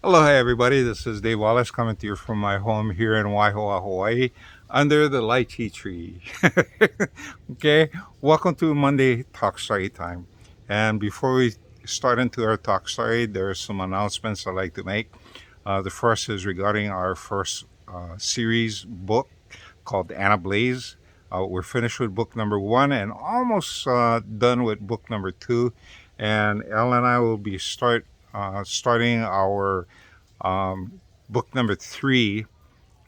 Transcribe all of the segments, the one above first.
Hello, hey everybody. This is Dave Wallace coming to you from my home here in Waihoa, Hawaii, under the lychee tree. Okay, welcome to Monday Talk Story Time. And before we start into our talk story, there are some announcements I'd like to make. The first is regarding our first series book called Anna Blaze. We're finished with book number one and almost done with book number two. And Elle and I will be starting our book number three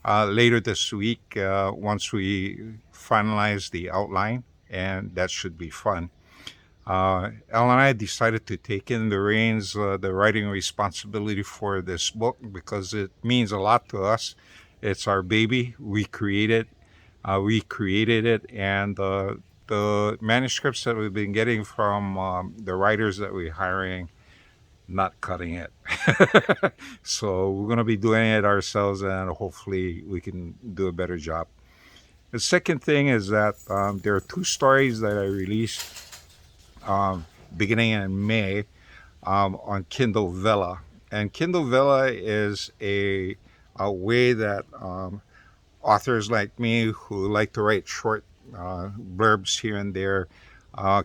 later this week once we finalize the outline, and that should be fun. Elle and I decided to take in the reins, the writing responsibility for this book because it means a lot to us. It's our baby. We created it, and the manuscripts that we've been getting from the writers that we're hiring not cutting it. So we're going to be doing it ourselves and hopefully we can do a better job. The second thing is that there are two stories that I released beginning in May on Kindle Vella. And Kindle Vella is a way that authors like me who like to write short blurbs here and there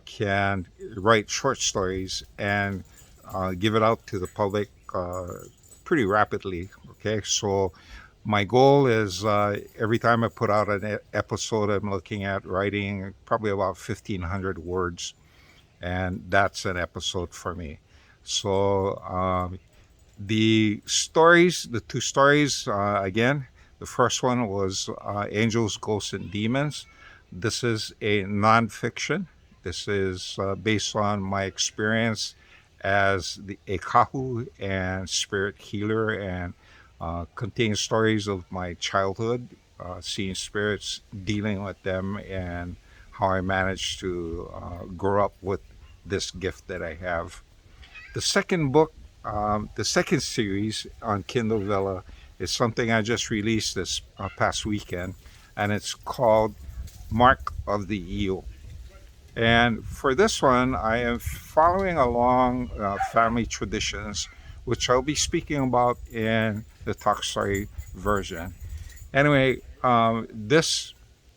can write short stories and give it out to the public pretty rapidly. Okay, so my goal is every time I put out an episode, I'm looking at writing probably about 1,500 words, and that's an episode for me. So the two stories, again, the first one was Angels, Ghosts, and Demons. This is a nonfiction. This is based on my experience as a kahu and spirit healer, and contains stories of my childhood, seeing spirits, dealing with them, and how I managed to grow up with this gift that I have. The second book, the second series on Kindle Vella, is something I just released this past weekend, and it's called Mark of the Eel. And for this one, I am following along family traditions, which I'll be speaking about in the Talk Story version. Anyway, this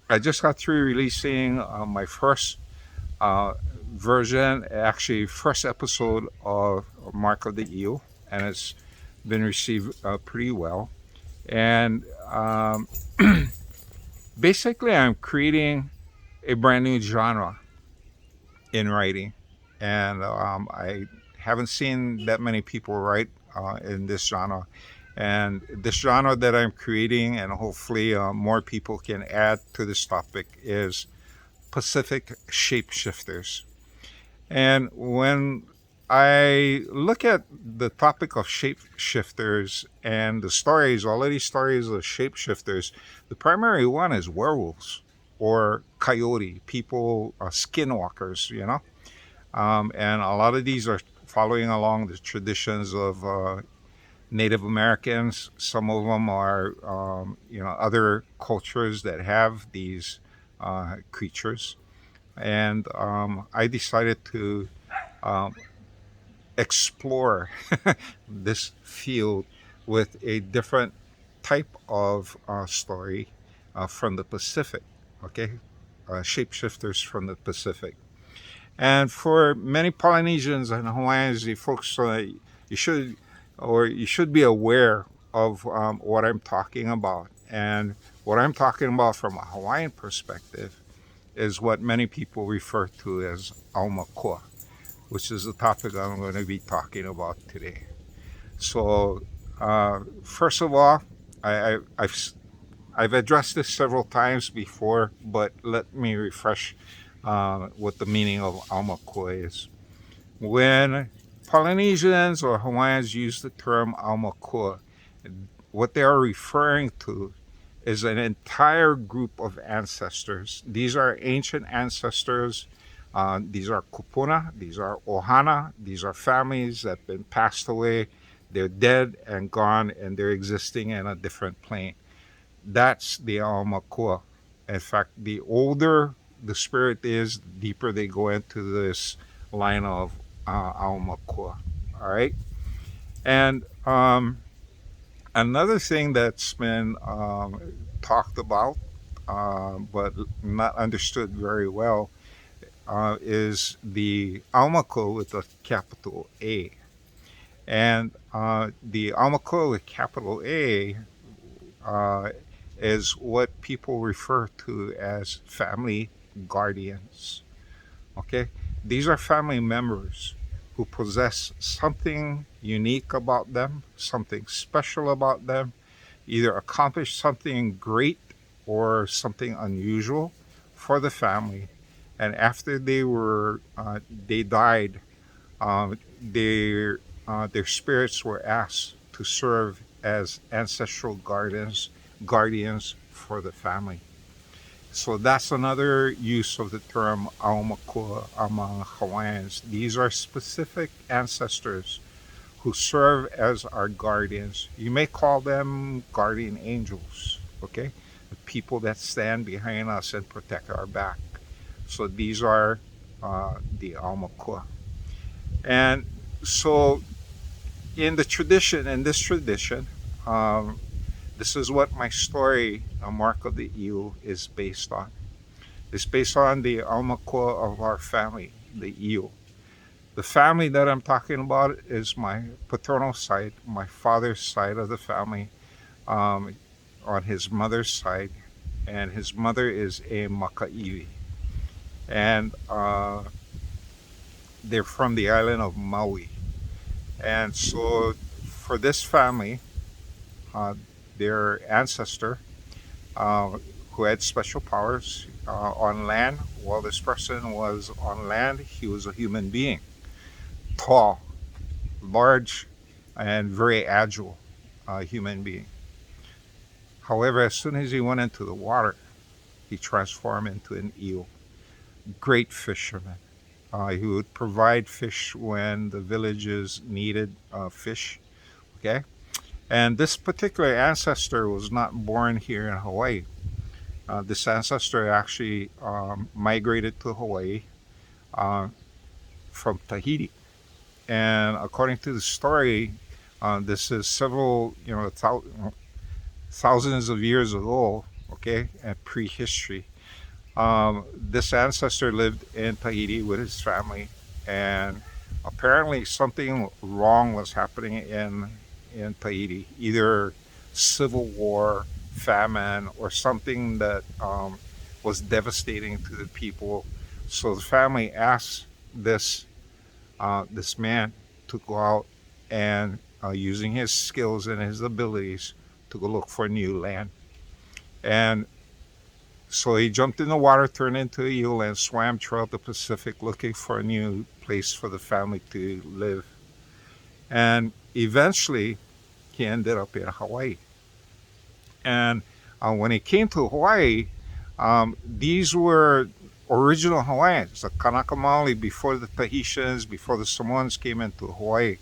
I just got through releasing my first uh, version, actually first episode of Mark of the Eel, and it's been received pretty well. And basically, I'm creating a brand new genre in writing, and I haven't seen that many people write in this genre. And this genre that I'm creating, and hopefully more people can add to this topic, is Pacific shapeshifters. And when I look at the topic of shapeshifters and the stories, already stories of shapeshifters, the primary one is werewolves or coyote, people, skinwalkers, you know? And a lot of these are following along the traditions of Native Americans. Some of them are, other cultures that have these creatures. And I decided to um, explore this field with a different type of story from the Pacific. Okay, shapeshifters from the Pacific. And for many Polynesians and Hawaiians, you folks, you should you should be aware of what I'm talking about. And what I'm talking about from a Hawaiian perspective is what many people refer to as Aumakua, which is the topic I'm going to be talking about today. So, first of all, I've addressed this several times before, but let me refresh what the meaning of Aumakua is. When Polynesians or Hawaiians use the term Aumakua, what they are referring to is an entire group of ancestors. These are ancient ancestors. These are kupuna, these are ohana, these are families that have been passed away. They're dead and gone, and they're existing in a different plane. That's the Aumakua. In fact, the older the spirit is, the deeper they go into this line of Aumakua. All right. And another thing that's been talked about, but not understood very well, is the Almaco with a capital A. And the Aumakua with capital A uh, is what people refer to as family guardians. Okay? These are family members who possess something unique about them, something special about them, either accomplished something great or something unusual for the family. And after they died, their spirits were asked to serve as ancestral guardians for the family. So that's another use of the term Aumakua among Hawaiians. These are specific ancestors who serve as our guardians. You may call them guardian angels, okay? The people that stand behind us and protect our back. So these are the Aumakua. And so in this tradition, um, this is what my story, A Mark of the Eel, is based on. It's based on the Aumakua of our family, the eel. The family that I'm talking about is my paternal side, my father's side of the family, um, on his mother's side, and his mother is a Makaiwi. And they're from the island of Maui. And so for this family, uh, their ancestor, uh, who had special powers on land. While this person was on land, he was a human being, tall, large, and very agile human being. However, as soon as he went into the water, he transformed into an eel. Great fisherman. He would provide fish when the villages needed fish. Okay, and this particular ancestor was not born here in Hawaii. This ancestor actually migrated to Hawaii uh, from Tahiti. And according to the story, this is several, thousands of years ago, okay, and prehistory. This ancestor lived in Tahiti with his family, and apparently something wrong was happening in Tahiti, either civil war, famine, or something that was devastating to the people. So the family asked this man to go out and using his skills and his abilities to go look for new land. And so he jumped in the water, turned into a eel, and swam throughout the Pacific looking for a new place for the family to live. And eventually, he ended up in Hawaii. And when he came to Hawaii, these were original Hawaiians, the Kanaka Maoli, before the Tahitians, before the Samoans came into Hawaii.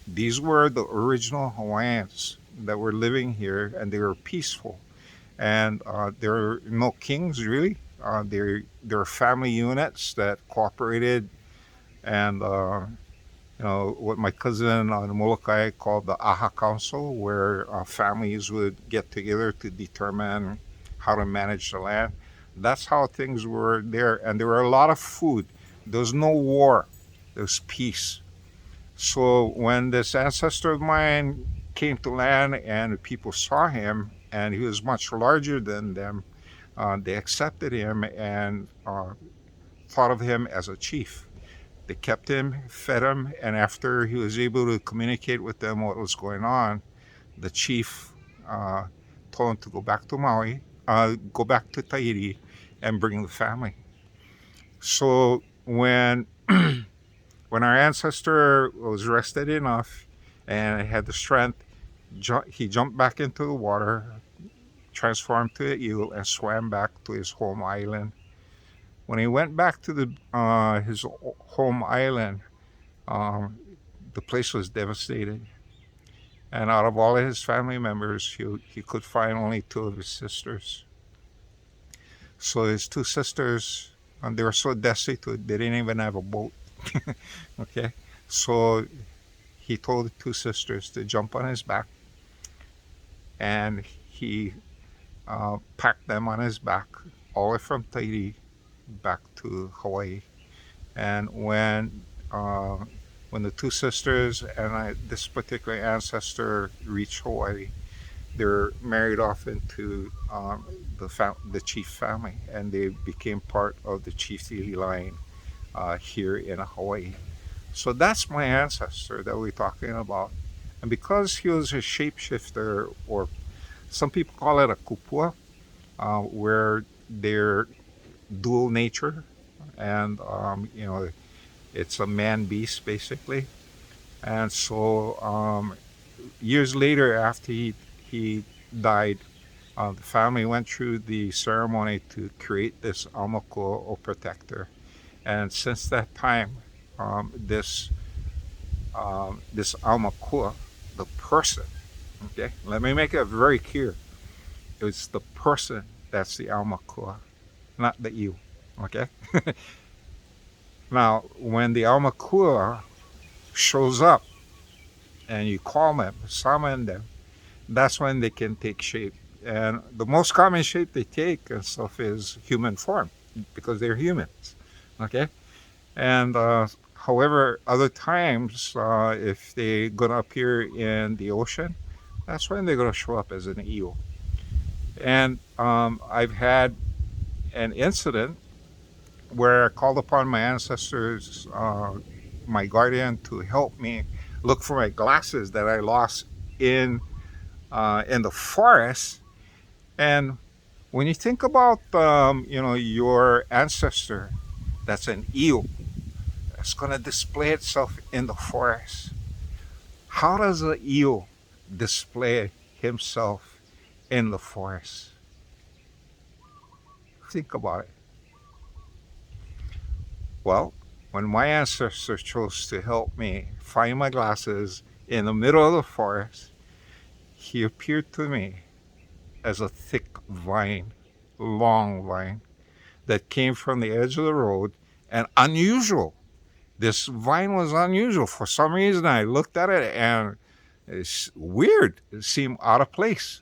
These were the original Hawaiians that were living here, and they were peaceful. And there were no kings really. There were family units that cooperated, and what my cousin on Molokai called the Aha Council, where families would get together to determine how to manage the land. That's how things were there, and there were a lot of food. There was no war. There was peace. So when this ancestor of mine came to land and people saw him, and he was much larger than them, they accepted him and thought of him as a chief. They kept him, fed him, and after he was able to communicate with them what was going on, the chief uh, told him to go back to Maui, go back to Tahiti, and bring the family. So when our ancestor was rested enough and had the strength, he jumped back into the water, transformed to an eel, and swam back to his home island. When he went back to his home island, um, the place was devastated. And out of all of his family members, he could find only two of his sisters. So his two sisters, and they were so destitute, they didn't even have a boat. Okay, so he told the two sisters to jump on his back, and he packed them on his back all the way from Tahiti back to Hawaii. And uh, when the two sisters and this particular ancestor reached Hawaii, they're married off into the chief family, and they became part of the chiefly line here in Hawaii. So that's my ancestor that we're talking about. And because he was a shapeshifter, or some people call it a kupua, where they're dual nature, and it's a man beast basically. And so years later, after he died, the family went through the ceremony to create this Amako or protector. And since that time, this Aumakua, the person, okay, let me make it very clear. It's the person that's the Aumakua, not the you, okay? Now, when the Aumakua shows up and you call them, summon them, that's when they can take shape. And the most common shape they take and stuff is human form, because they're humans, okay? And however, other times, if they're gonna appear in the ocean, that's when they're gonna show up as an eel. And I've had an incident where I called upon my ancestors, my guardian, to help me look for my glasses that I lost in the forest. And when you think about your ancestor, that's an eel, it's going to display itself in the forest. How does an eel display himself in the forest? Think about it. Well, when my ancestor chose to help me find my glasses in the middle of the forest, he appeared to me as a thick vine, long vine, that came from the edge of the road, and unusual. This vine was unusual. For some reason, I looked at it and it's weird. It seemed out of place.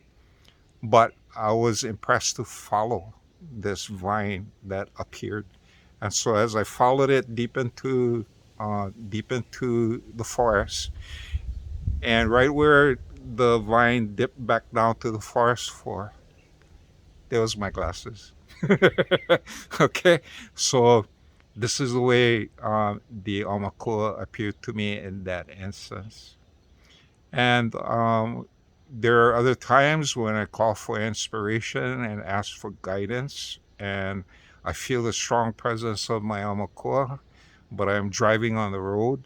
But I was impressed to follow this vine that appeared. And so as I followed it deep into the forest, and right where the vine dipped back down to the forest floor, there was my glasses. Okay, so this is the way the Aumakua appeared to me in that instance. And there are other times when I call for inspiration and ask for guidance, and I feel the strong presence of my Aumakua, but I'm driving on the road,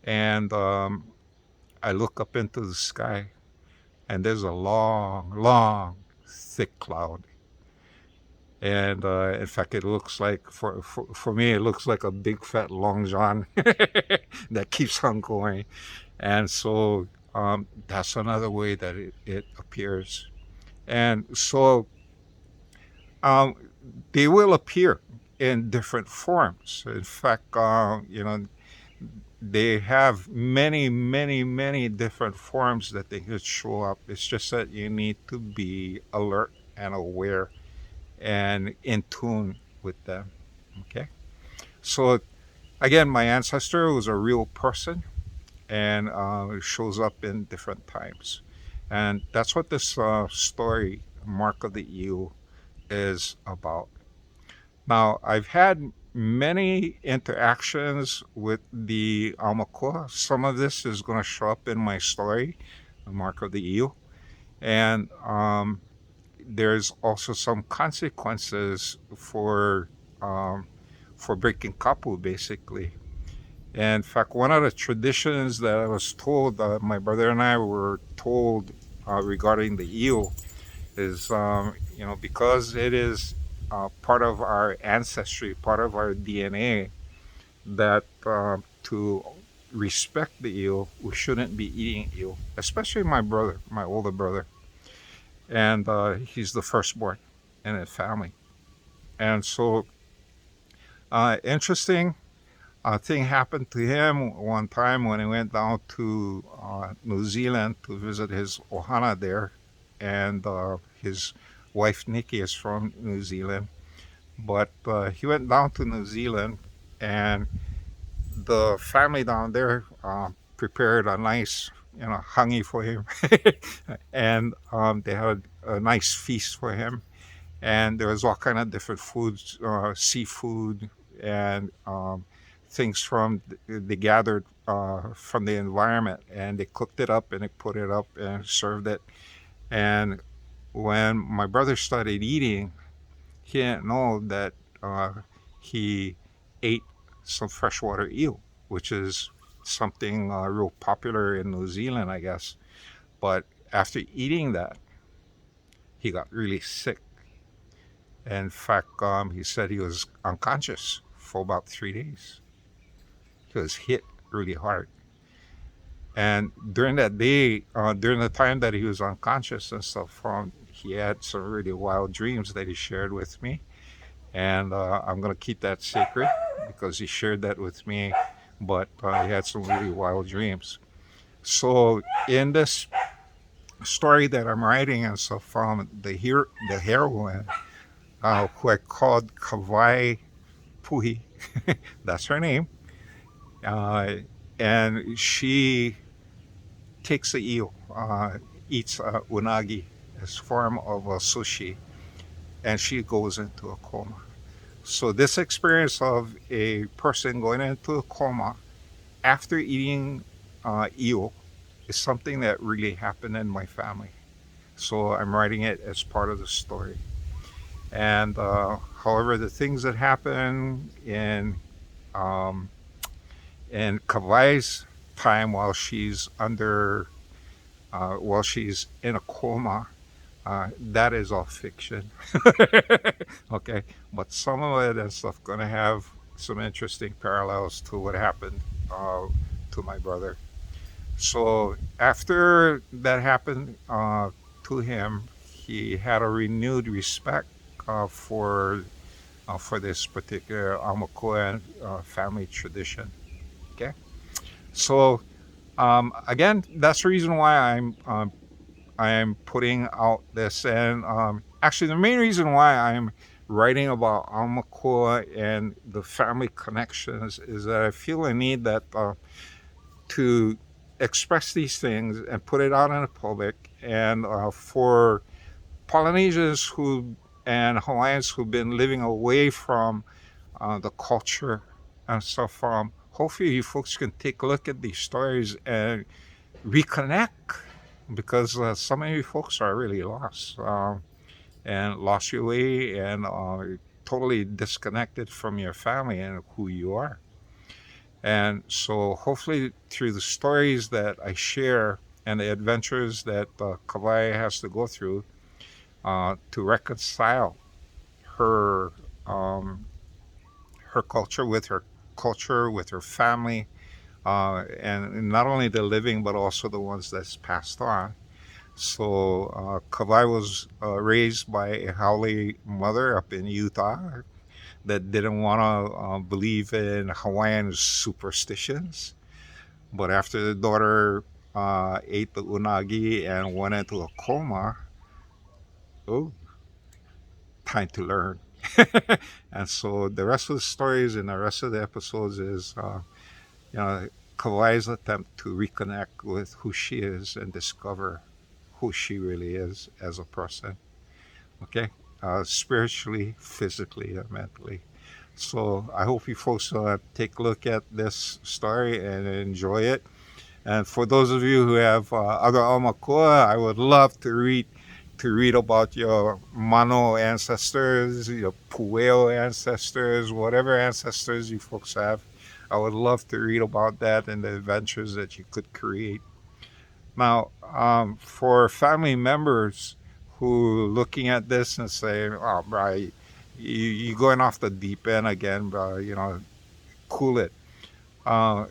and I look up into the sky, and there's a long, long, thick cloud. And in fact, it looks like, for me, it looks like a big fat long john that keeps on going. And so that's another way that it appears. And so um, they will appear in different forms. In fact, they have many, many, many different forms that they could show up. It's just that you need to be alert and aware and in tune with them. Okay. So again, my ancestor was a real person, and it shows up in different times. And that's what this story, Mark of the Eel, is about. Now, I've had many interactions with the Aumakua. Some of this is going to show up in my story, the Mark of the Eel. And there's also some consequences for breaking kapu, basically. And in fact, one of the traditions that I was told, my brother and I were told regarding the eel, is because it is part of our ancestry, part of our DNA, that to respect the eel, we shouldn't be eating eel, especially my brother, my older brother. And he's the firstborn in his family. And so, interesting. A thing happened to him one time when he went down to New Zealand to visit his ohana there, and his wife Nikki is from New Zealand. But he went down to New Zealand, and the family down there prepared a nice, hangi for him, and they had a nice feast for him. And there was all kind of different foods, seafood, and things from they gathered from the environment, and they cooked it up and they put it up and served it. And when my brother started eating, he didn't know that uh, he ate some freshwater eel, which is something real popular in New Zealand, I guess. But after eating that, he got really sick. In fact, he said he was unconscious for about 3 days. He was hit really hard. And during that day, during the time that he was unconscious and stuff, he had some really wild dreams that he shared with me. And I'm going to keep that secret because he shared that with me. But he had some really wild dreams. So in this story that I'm writing and stuff, the heroine, who I called Kawai Puhi, that's her name, uh, and she takes a eel, eats unagi as form of a sushi, and she goes into a coma. So this experience of a person going into a coma after eating eel is something that really happened in my family. So I'm writing it as part of the story. And however, the things that happen um, in Kawai's time while she's in a coma, that is all fiction. Okay, but some of it and stuff gonna have some interesting parallels to what happened uh, to my brother. So after that happened to him, he had a renewed respect for this particular Aumakua family tradition. Okay, so again, that's the reason why I'm putting out this, and actually the main reason why I'm writing about Aumakua and the family connections is that I feel a need that to express these things and put it out in the public, and for Polynesians who and Hawaiians who've been living away from the culture and stuff. Hopefully, you folks can take a look at these stories and reconnect, because some of you folks are really lost and lost your way and totally disconnected from your family and who you are. And so, hopefully, through the stories that I share and the adventures that Kawai has to go through to reconcile her um, her culture with her family, and not only the living but also the ones that's passed on. So Kawai was raised by a Haole mother up in Utah that didn't want to believe in Hawaiian superstitions. But after the daughter ate the unagi and went into a coma, oh, time to learn. And so the rest of the stories and the rest of the episodes is, you know, Kawai's attempt to reconnect with who she is and discover who she really is as a person. Okay, spiritually, physically, and mentally. So I hope you folks take a look at this story and enjoy it. And for those of you who have other Aumakua, I would love to read about your Mano ancestors, your Pueo ancestors, whatever ancestors you folks have. I would love to read about that and the adventures that you could create. Now, for family members who looking at this and saying, "Oh, bro, you going off the deep end again, bro? Cool it." Uh,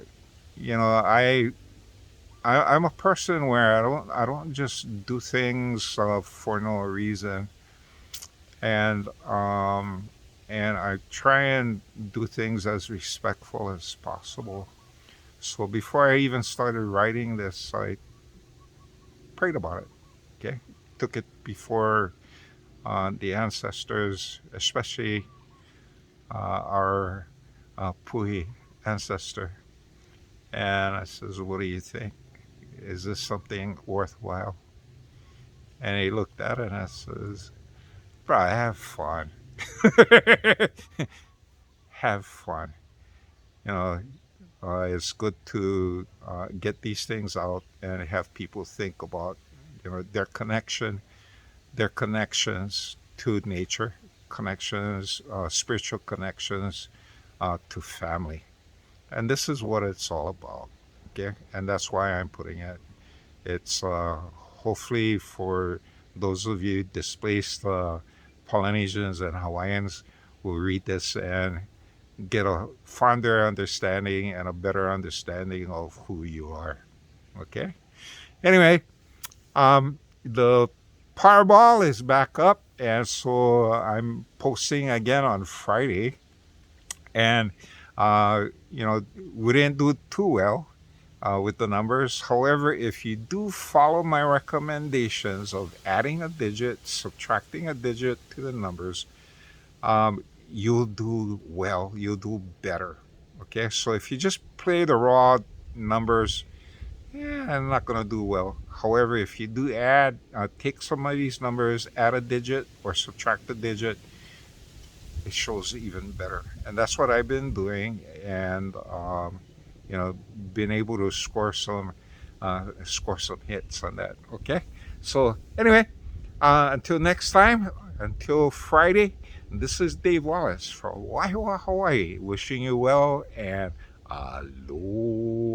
I'm a person where I don't just do things for no reason, and and I try and do things as respectful as possible. So before I even started writing this, I prayed about it. Okay, took it before the ancestors, especially our Puhi ancestor, and I says, "What do you think? Is this something worthwhile?" And he looked at it and I says, "Bro, have fun, have fun. You know, it's good to get these things out and have people think about, their connections to nature, connections, spiritual connections to family, and this is what it's all about." Okay, and that's why I'm putting it. It's hopefully for those of you displaced Polynesians and Hawaiians will read this and get a fonder understanding and a better understanding of who you are. Okay. Anyway, the Powerball is back up, and so I'm posting again on Friday, and we didn't do too well with the numbers. However, if you do follow my recommendations of adding a digit, subtracting a digit to the numbers, you'll do well, you'll do better. Okay, so if you just play the raw numbers, yeah, I'm not going to do well. However, if you do take some of these numbers, add a digit or subtract a digit, it shows even better. And that's what I've been doing, and been able to score some hits on that. Okay, so anyway, until next time, until Friday, this is Dave Wallace from Waihua, Hawaii, wishing you well and aloha.